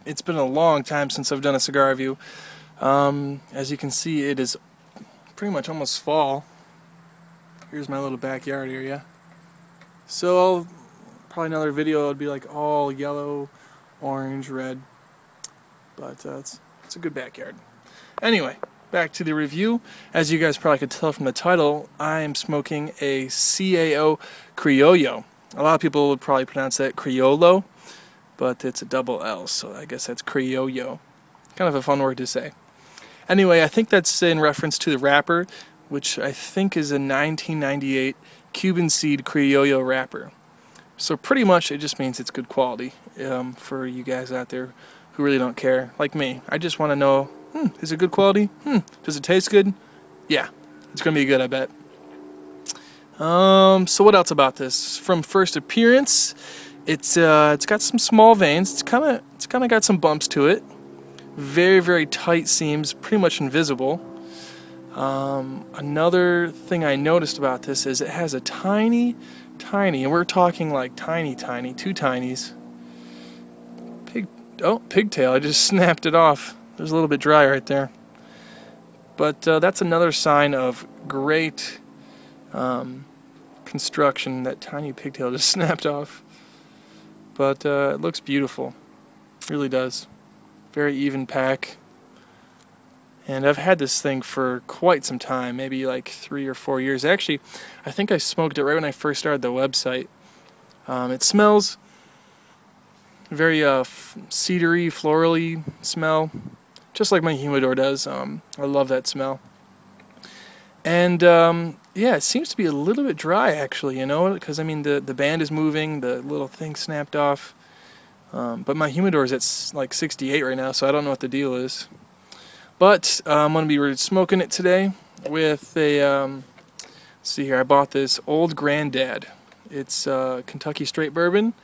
It's been a long time since I've done a cigar review. As you can see, it is pretty much almost fall. Here's my little backyard area. So probably another video would be like all yellow, orange, red. But it's a good backyard. Anyway, back to the review. As you guys probably could tell from the title, I am smoking a CAO Criollo. A lot of people would probably pronounce that Criollo, but it's a double L, so I guess that's Criollo. Kind of a fun word to say. Anyway, I think that's in reference to the wrapper, which I think is a 1998 Cuban seed Criollo wrapper. So pretty much it just means it's good quality for you guys out there who really don't care, like me. I just want to know, is it good quality? Does it taste good? Yeah, it's going to be good, I bet. So what else about this? From first appearance, it's got some small veins. It's kind of got some bumps to it. Very, very tight seams, pretty much invisible. Another thing I noticed about this is it has a tiny, and we're talking like tiny, two tinies. Pigtail, I just snapped it off. There's a little bit dry right there. But that's another sign of great construction. That tiny pigtail just snapped off. But it looks beautiful. It really does. Very even pack. And I've had this thing for quite some time, maybe like 3 or 4 years. Actually, I think I smoked it right when I first started the website. It smells very cedary, florally smell, just like my humidor does. I love that smell. And yeah, it seems to be a little bit dry actually, you know, because I mean the band is moving, the little thing snapped off. But my humidor is at like 68 right now, so I don't know what the deal is. But I'm going to be smoking it today with a, let's see here, I bought this Old Granddad. It's Kentucky straight bourbon,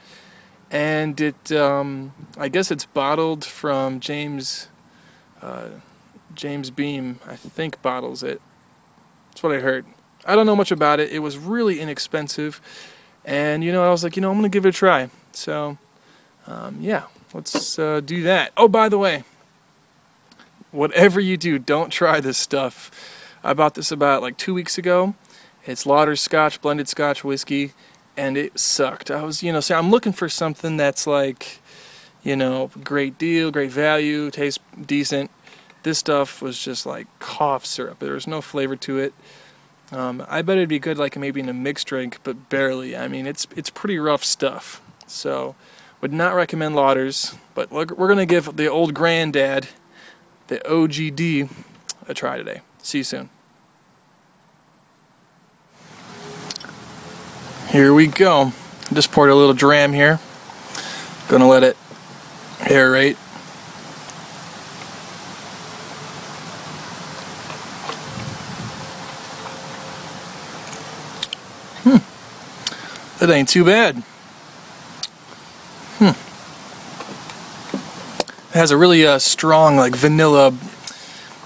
and it, I guess it's bottled from James Beam, I think bottles it. That's what I heard. I don't know much about it. It was really inexpensive, and you know, I was like, you know, I'm going to give it a try. So, yeah, let's do that. Oh, by the way, whatever you do, don't try this stuff. I bought this about like 2 weeks ago. It's Lauder's Scotch, blended Scotch whiskey, and it sucked. I was, you know, so I'm looking for something that's like, you know, great deal, great value, tastes decent. This stuff was just like cough syrup. There was no flavor to it. I bet it'd be good like maybe in a mixed drink, but barely. I mean, it's pretty rough stuff. So, would not recommend Lauder's, but we're going to give the Old Granddad, the OGD, a try today. See you soon. Here we go. Just poured a little dram here. Gonna let it aerate. That ain't too bad. It has a really strong like vanilla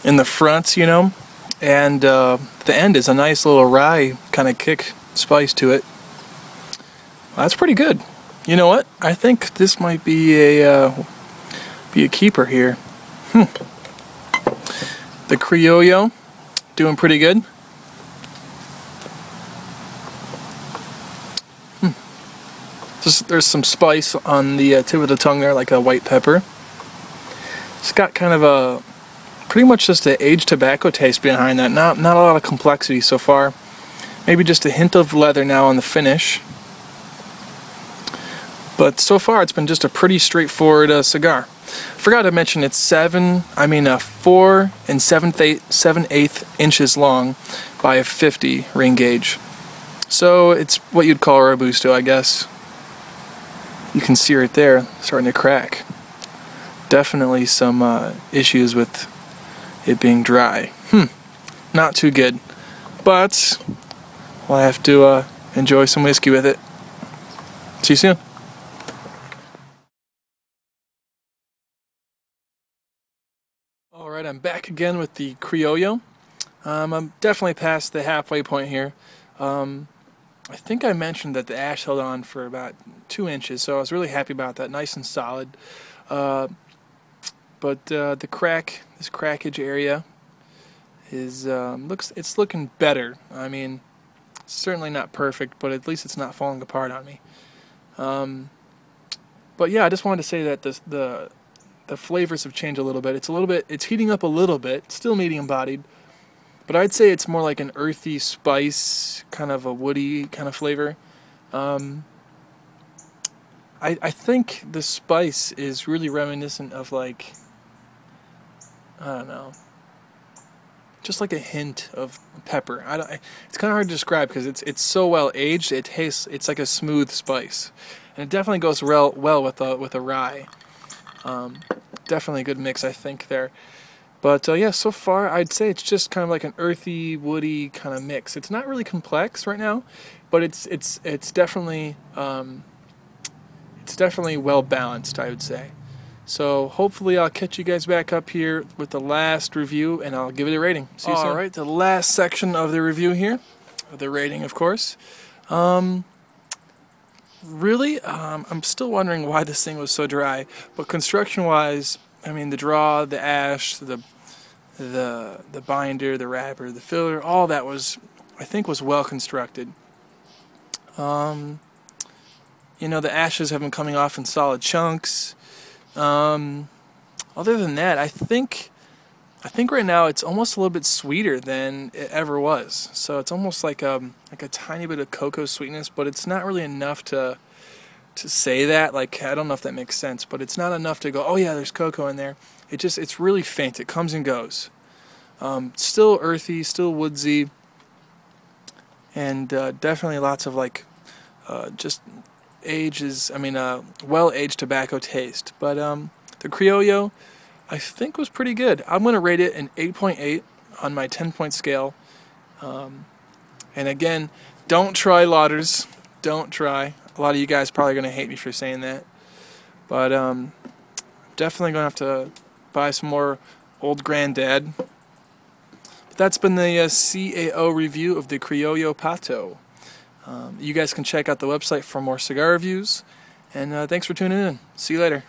in the front, you know, and the end is a nice little rye kind of kick spice to it. Well, that's pretty good. You know what? I think this might be a keeper here. The Criollo doing pretty good. There's some spice on the tip of the tongue there, like a white pepper. It's got kind of a pretty much just an aged tobacco taste behind that. Not a lot of complexity so far. Maybe just a hint of leather now on the finish. But so far it's been just a pretty straightforward cigar. Forgot to mention it's 4 7/8 inches long by a 50 ring gauge. So it's what you'd call a Robusto, I guess. You can see right there, starting to crack. Definitely some issues with it being dry. Not too good. But we'll have to enjoy some whiskey with it. See you soon. Alright, I'm back again with the Criollo. I'm definitely past the halfway point here. I think I mentioned that the ash held on for about 2 inches, so I was really happy about that. Nice and solid. but this crackage area is it's looking better. I mean, it's certainly not perfect, but at least it's not falling apart on me. But yeah, I just wanted to say that the flavors have changed a little bit. It's heating up a little bit, still medium bodied, but I'd say it's more like an earthy spice, kind of a woody kind of flavor. I think the spice is really reminiscent of, like, I don't know, just like a hint of pepper. It's kind of hard to describe because it's so well aged. It's like a smooth spice, and it definitely goes well with a rye. Definitely a good mix, I think, there. But yeah, so far I'd say it's just kind of like an earthy, woody kind of mix. It's not really complex right now, but it's definitely well balanced, I would say. So hopefully I'll catch you guys back up here with the last review, and I'll give it a rating. See you soon. All right, the last section of the review here, the rating, of course. Really, I'm still wondering why this thing was so dry. But construction-wise, I mean, the draw, the ash, the binder, the wrapper, the filler, all that I think was well constructed. You know, the ashes have been coming off in solid chunks. Other than that, I think right now it's almost a little bit sweeter than it ever was. So it's almost like a tiny bit of cocoa sweetness, but it's not really enough to say that. Like, I don't know if that makes sense, but it's not enough to go, oh yeah, there's cocoa in there. It's really faint. It comes and goes. Still earthy, still woodsy, and definitely lots of just well-aged tobacco taste. But the Criollo, I think, was pretty good. I'm going to rate it an 8.8 on my 10-point scale. And again, don't try lauders. Don't try. A lot of you guys probably going to hate me for saying that. But definitely going to have to buy some more Old Granddad. But that's been the CAO review of the Criollo Pato. You guys can check out the website for more cigar reviews. And thanks for tuning in. See you later.